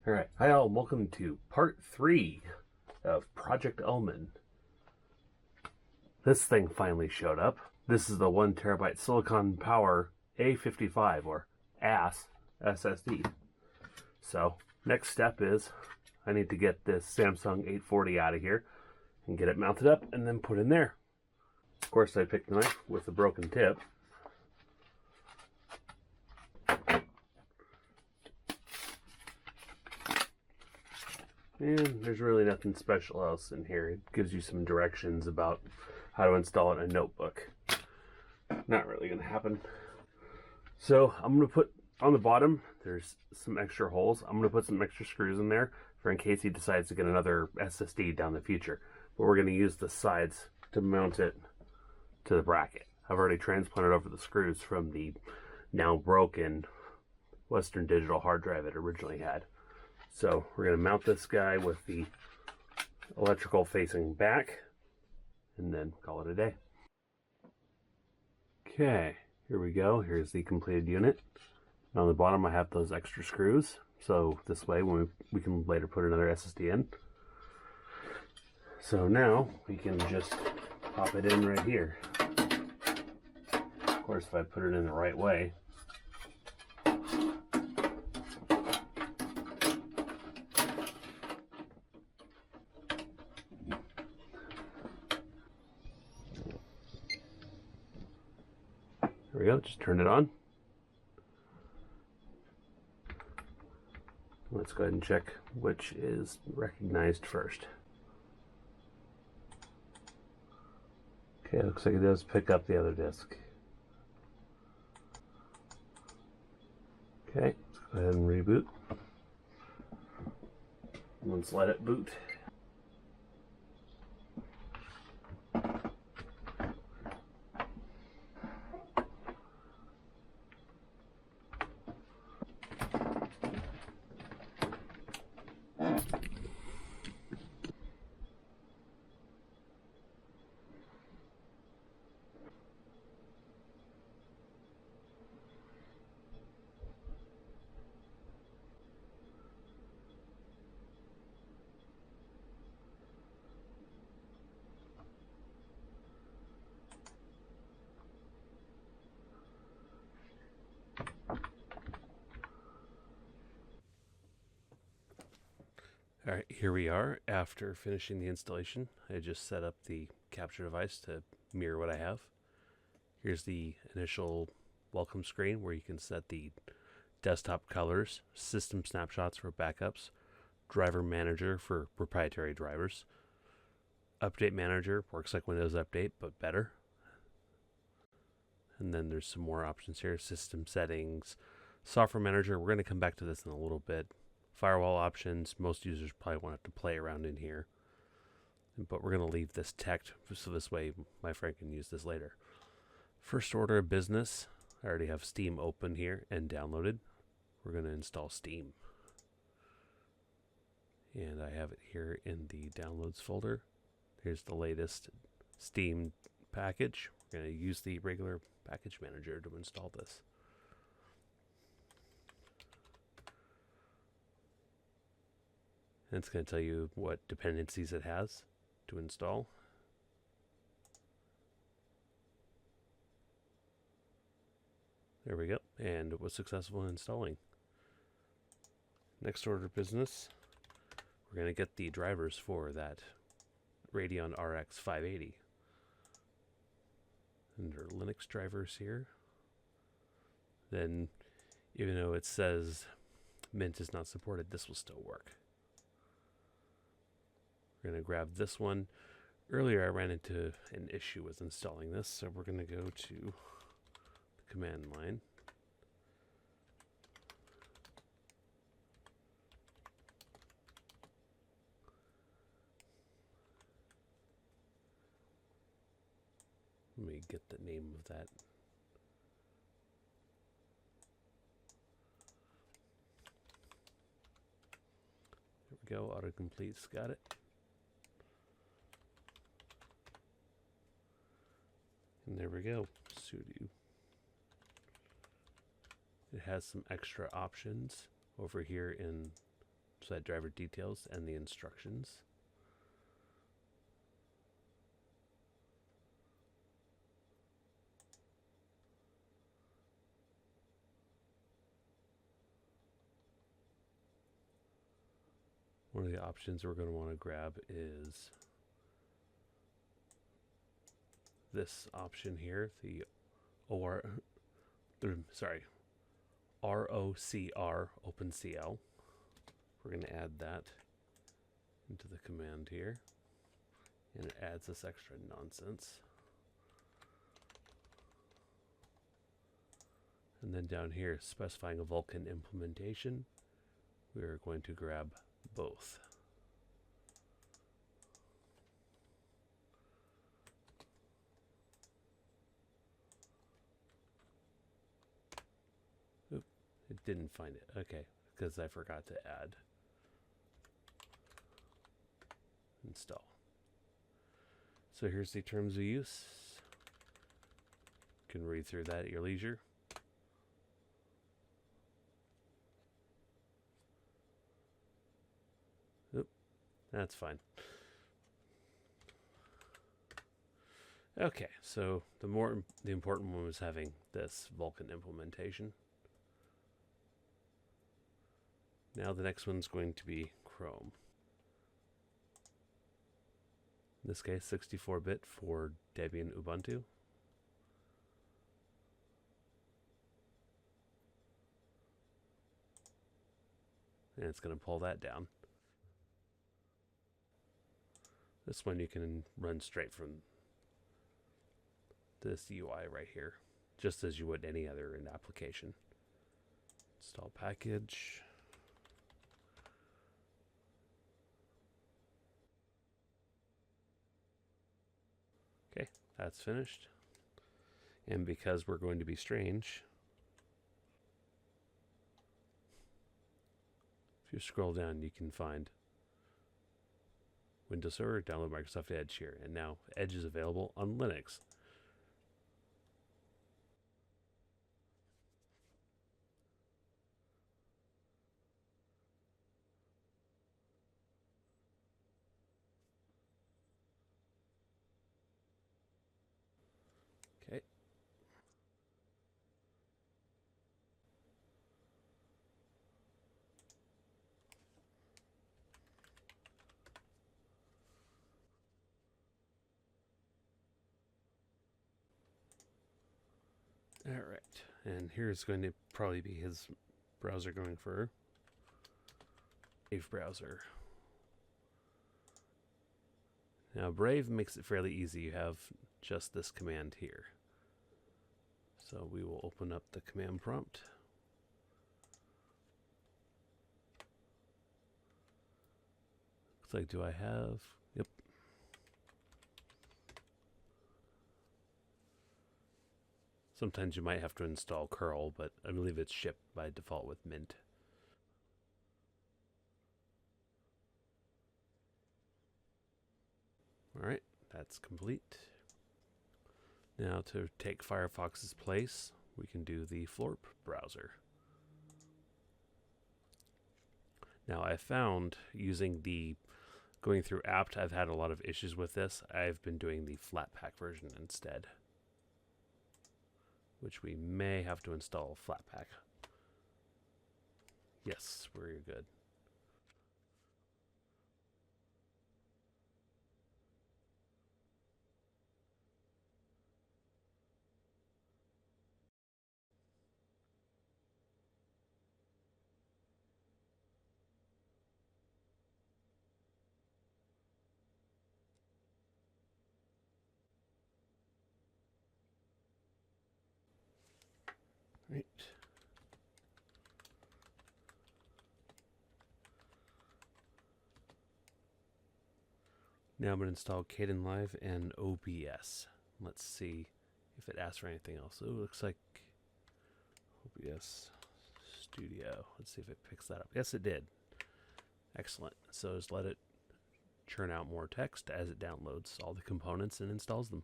Alright, hi all, welcome to part 3 of Project Omen. This thing finally showed up. This is the 1TB Silicon Power A55 or AS SSD. So, next step is I need to get this Samsung 840 out of here and get it mounted up and then put in there. Of course, I picked a knife with a broken tip. And there's really nothing special else in here. It gives you some directions about how to install it in a notebook. Not really going to happen. So I'm going to put on the bottom, there's some extra holes. I'm going to put some extra screws in there for in case he decides to get another SSD down the future. But we're going to use the sides to mount it to the bracket. I've already transplanted over the screws from the now broken Western Digital hard drive it originally had. So we're going to mount this guy with the electrical facing back and then call it a day. Okay, here we go. Here's the completed unit. And on the bottom I have those extra screws. So this way when we can later put another SSD in. So now we can just pop it in right here. Of course, if I put it in the right way. There we go, just turn it on. Let's go ahead and check which is recognized first. Okay, looks like it does pick up the other disk. Okay, let's go ahead and reboot. Let's let it boot. Alright, here we are after finishing the installation. I just set up the capture device to mirror what I have. Here's the initial welcome screen where you can set the desktop colors, system snapshots for backups, driver manager for proprietary drivers. Update manager works like Windows Update but better. And then there's some more options here, system settings, software manager. We're going to come back to this in a little bit. Firewall options, most users probably won't have to play around in here. But we're going to leave this checked so this way my friend can use this later. First order of business, I already have Steam open here and downloaded. We're going to install Steam. And I have it here in the downloads folder. Here's the latest Steam package. We're going to use the regular package manager to install this. And it's going to tell you what dependencies it has to install. There we go. And it was successful in installing. Next order of business, we're going to get the drivers for that Radeon RX 580. Under Linux drivers here. Then, even though it says Mint is not supported, this will still work. We're going to grab this one. Earlier I ran into an issue with installing this, so we're going to go to the command line. Let me get the name of that. There we go, autocomplete's got it. And there we go, sudo. It has some extra options over here in website driver details and the instructions. One of the options we're going to want to grab is this option here, the ROCR OpenCL. We're going to add that into the command here, and it adds this extra nonsense. And then down here, specifying a Vulkan implementation, we are going to grab both. Oop, it didn't find it. Okay, because I forgot to add install. So here's the terms of use. You can read through that at your leisure. That's fine. Okay, so the important one was having this Vulkan implementation. Now the next one's going to be Chrome. In this case, 64-bit for Debian Ubuntu. And it's going to pull that down. This one you can run straight from this UI right here, just as you would any other application. Install package. Okay, that's finished. And because we're going to be strange, if you scroll down, you can find Windows Server, download Microsoft Edge here. And now Edge is available on Linux. Okay. All right, and here's going to probably be his browser going for Brave browser. Now Brave makes it fairly easy. You have just this command here. So we will open up the command prompt. Looks like, do I have? Yep. Sometimes you might have to install curl, but I believe it's shipped by default with Mint. Alright, that's complete. Now to take Firefox's place, we can do the Floorp browser. Now I found going through apt, I've had a lot of issues with this. I've been doing the Flatpak version instead, which we may have to install Flatpak. Yes, we're good. Right. Now I'm going to install Kdenlive and OBS. Let's see if it asks for anything else. Oh, it looks like OBS Studio. Let's see if it picks that up. Yes, it did. Excellent. So just let it churn out more text as it downloads all the components and installs them.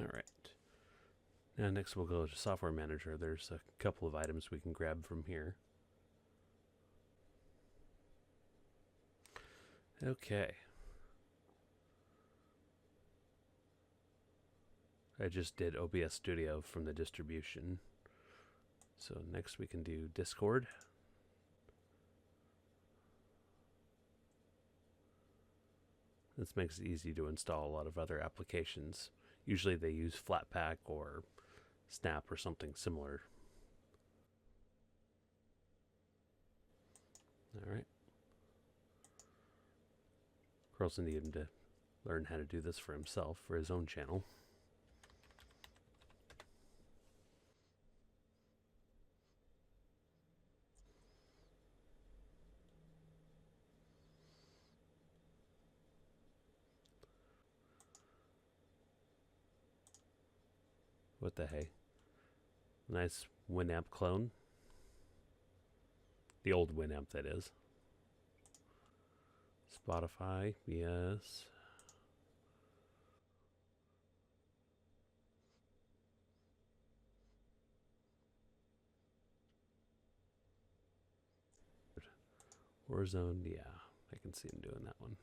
Alright. Now next we'll go to Software Manager. There's a couple of items we can grab from here. Okay. I just did OBS Studio from the distribution. So next we can do Discord. This makes it easy to install a lot of other applications. Usually they use Flatpak or Snap or something similar. Alright. We're also need him to learn how to do this for himself, for his own channel. What the hey? Nice Winamp clone. The old Winamp, that is. Spotify, yes. Warzone, yeah. I can see him doing that one.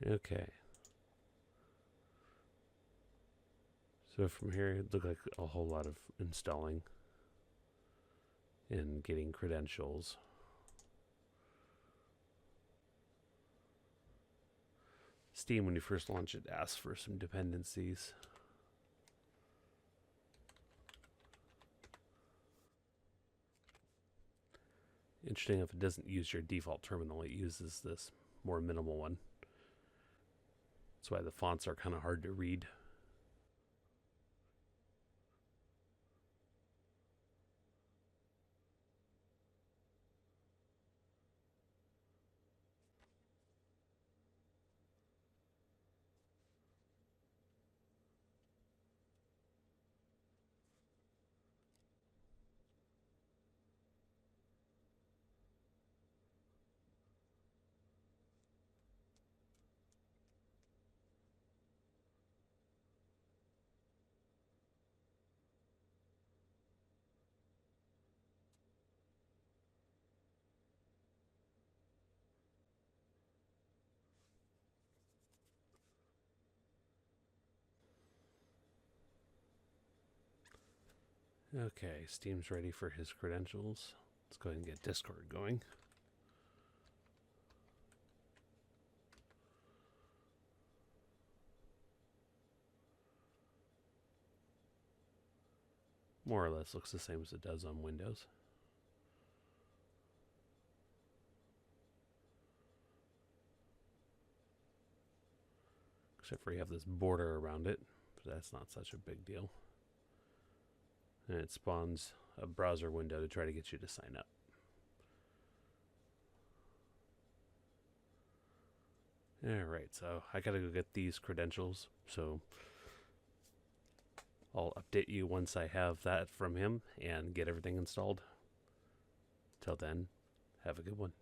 Okay. So from here, it looked like a whole lot of installing and getting credentials. Steam, when you first launch it, asks for some dependencies. Interesting, if it doesn't use your default terminal, it uses this more minimal one. That's why the fonts are kind of hard to read. Okay, Steam's ready for his credentials. Let's go ahead and get Discord going. More or less looks the same as it does on Windows. Except for you have this border around it, but that's not such a big deal. And it spawns a browser window to try to get you to sign up. Alright, so I gotta go get these credentials, so I'll update you once I have that from him and get everything installed. Till then, have a good one.